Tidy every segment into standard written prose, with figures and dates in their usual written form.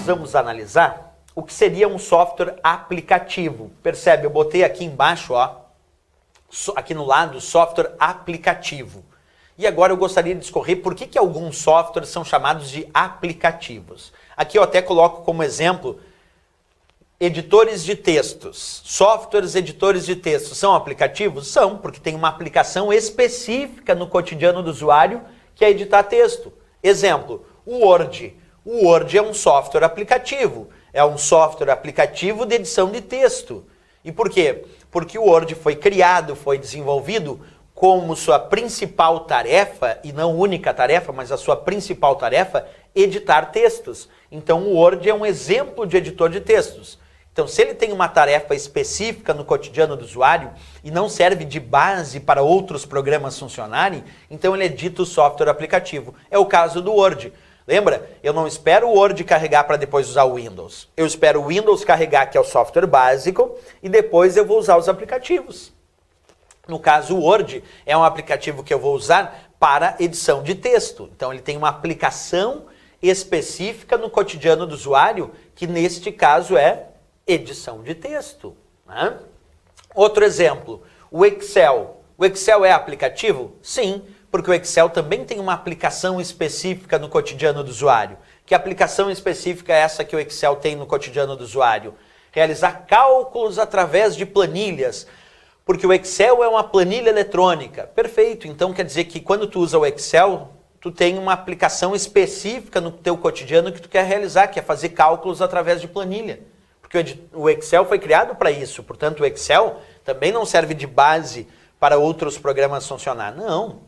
vamos analisar o que seria um software aplicativo. Percebe? Eu botei aqui embaixo, ó, aqui no lado, software aplicativo. E agora eu gostaria de discorrer por que alguns softwares são chamados de aplicativos. Aqui eu até coloco como exemplo editores de textos. Softwares editores de textos são aplicativos? São, porque tem uma aplicação específica no cotidiano do usuário que é editar texto. Exemplo, o Word. O Word é um software aplicativo. É um software aplicativo de edição de texto. E por quê? Porque o Word foi criado, foi desenvolvido como sua principal tarefa, e não única tarefa, mas a sua principal tarefa, editar textos. Então o Word é um exemplo de editor de textos. Então, se ele tem uma tarefa específica no cotidiano do usuário e não serve de base para outros programas funcionarem, então ele é dito software aplicativo. É o caso do Word. Lembra? Eu não espero o Word carregar para depois usar o Windows. Eu espero o Windows carregar, que é o software básico, e depois eu vou usar os aplicativos. No caso, o Word é um aplicativo que eu vou usar para edição de texto. Então, ele tem uma aplicação específica no cotidiano do usuário, que neste caso é edição de texto. Né? Outro exemplo, o Excel. O Excel é aplicativo? Sim, porque o Excel também tem uma aplicação específica no cotidiano do usuário. Que aplicação específica é essa que o Excel tem no cotidiano do usuário? Realizar cálculos através de planilhas. Porque o Excel é uma planilha eletrônica. Perfeito, então quer dizer que quando tu usa o Excel, tu tem uma aplicação específica no teu cotidiano que tu quer realizar, que é fazer cálculos através de planilha. Porque o Excel foi criado para isso, portanto o Excel também não serve de base para outros programas funcionar. Não,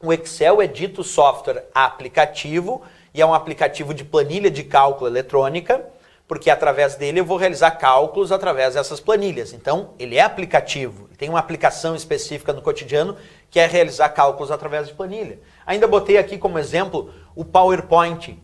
o Excel é dito software aplicativo e é um aplicativo de planilha de cálculo eletrônica, porque através dele eu vou realizar cálculos através dessas planilhas. Então ele é aplicativo, tem uma aplicação específica no cotidiano que é realizar cálculos através de planilha. Ainda botei aqui como exemplo o PowerPoint.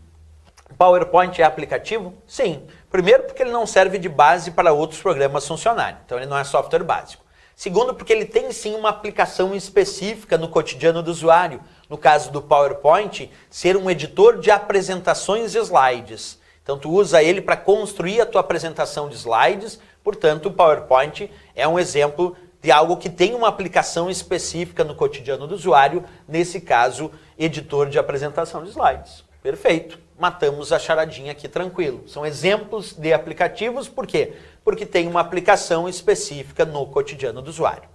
O PowerPoint é aplicativo? Sim. Primeiro, porque ele não serve de base para outros programas funcionarem. Então, ele não é software básico. Segundo, porque ele tem sim uma aplicação específica no cotidiano do usuário. No caso do PowerPoint, ser um editor de apresentações e slides. Então, tu usa ele para construir a tua apresentação de slides. Portanto, o PowerPoint é um exemplo de algo que tem uma aplicação específica no cotidiano do usuário. Nesse caso, editor de apresentação de slides. Perfeito. Matamos a charadinha aqui tranquilo. São exemplos de aplicativos, por quê? Porque tem uma aplicação específica no cotidiano do usuário.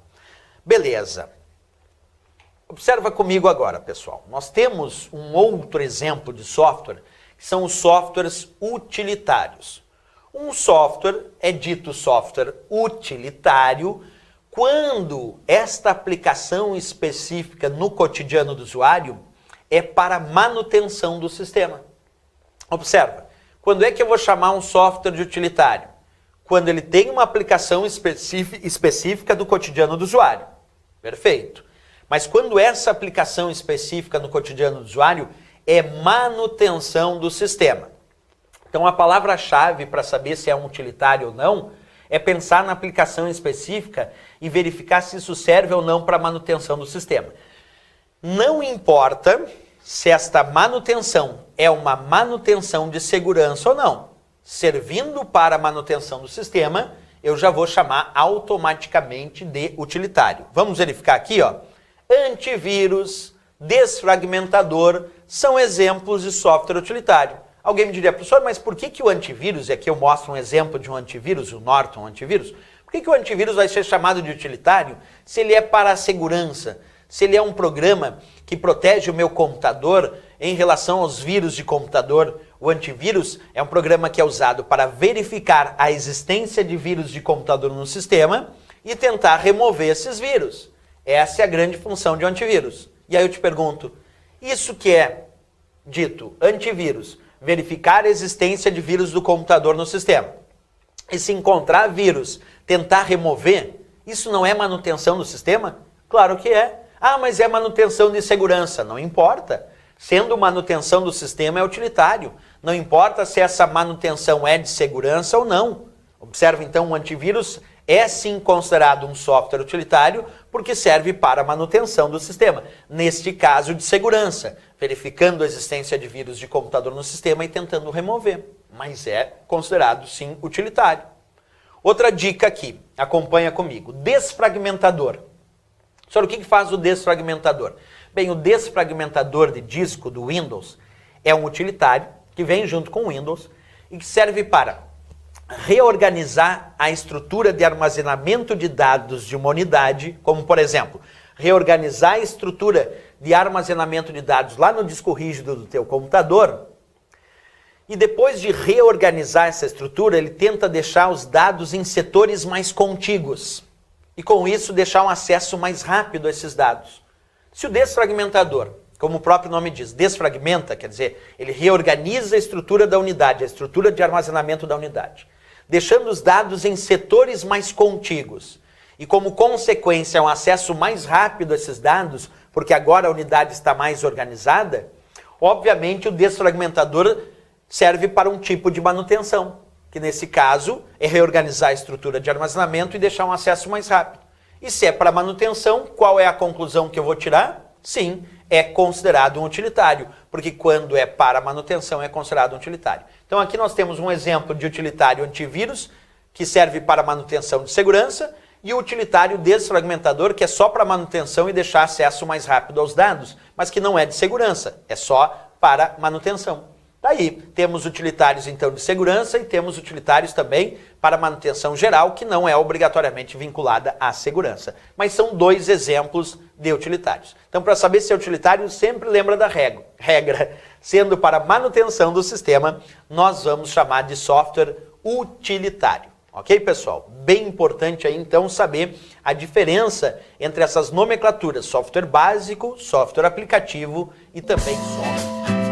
Beleza. Observa comigo agora, pessoal. Nós temos um outro exemplo de software, que são os softwares utilitários. Um software é dito software utilitário quando esta aplicação específica no cotidiano do usuário é para manutenção do sistema. Observa, quando é que eu vou chamar um software de utilitário? Quando ele tem uma aplicação específica do cotidiano do usuário. Perfeito. Mas quando essa aplicação específica no cotidiano do usuário é manutenção do sistema. Então a palavra-chave para saber se é um utilitário ou não é pensar na aplicação específica e verificar se isso serve ou não para manutenção do sistema. Não importa se esta manutenção é uma manutenção de segurança ou não. Servindo para a manutenção do sistema, eu já vou chamar automaticamente de utilitário. Vamos verificar aqui, ó. Antivírus, desfragmentador, são exemplos de software utilitário. Alguém me diria, professor, mas por que o antivírus, e aqui eu mostro um exemplo de um antivírus, o Norton antivírus, por que o antivírus vai ser chamado de utilitário se ele é para a segurança? Se ele é um programa que protege o meu computador em relação aos vírus de computador, o antivírus é um programa que é usado para verificar a existência de vírus de computador no sistema e tentar remover esses vírus. Essa é a grande função de um antivírus. E aí eu te pergunto, isso que é dito antivírus, verificar a existência de vírus do computador no sistema, e se encontrar vírus, tentar remover, isso não é manutenção do sistema? Claro que é. Ah, mas é manutenção de segurança. Não importa. Sendo manutenção do sistema é utilitário. Não importa se essa manutenção é de segurança ou não. Observe então, o antivírus é sim considerado um software utilitário porque serve para a manutenção do sistema. Neste caso de segurança, verificando a existência de vírus de computador no sistema e tentando remover. mas é considerado sim utilitário. Outra dica aqui, acompanha comigo, desfragmentador. Sobre o que faz o desfragmentador? Bem, o desfragmentador de disco do Windows é um utilitário que vem junto com o Windows e que serve para reorganizar a estrutura de armazenamento de dados de uma unidade, como por exemplo, reorganizar a estrutura de armazenamento de dados lá no disco rígido do teu computador. E depois de reorganizar essa estrutura, ele tenta deixar os dados em setores mais contíguos. E com isso deixar um acesso mais rápido a esses dados. Se o desfragmentador, como o próprio nome diz, desfragmenta, quer dizer, ele reorganiza a estrutura da unidade, a estrutura de armazenamento da unidade, deixando os dados em setores mais contíguos. E como consequência, um acesso mais rápido a esses dados, porque agora a unidade está mais organizada, obviamente o desfragmentador serve para um tipo de manutenção, que nesse caso é reorganizar a estrutura de armazenamento e deixar um acesso mais rápido. E se é para manutenção, qual é a conclusão que eu vou tirar? Sim, é considerado um utilitário, porque quando é para manutenção é considerado um utilitário. Então aqui nós temos um exemplo de utilitário antivírus, que serve para manutenção de segurança, e o utilitário desfragmentador, que é só para manutenção e deixar acesso mais rápido aos dados, mas que não é de segurança, é só para manutenção. Daí, temos utilitários então de segurança e temos utilitários também para manutenção geral, que não é obrigatoriamente vinculada à segurança. Mas são dois exemplos de utilitários. Então, para saber se é utilitário, sempre lembra da regra. Sendo para manutenção do sistema, nós vamos chamar de software utilitário. Ok, pessoal? Bem importante aí, então, saber a diferença entre essas nomenclaturas, software básico, software aplicativo e também software.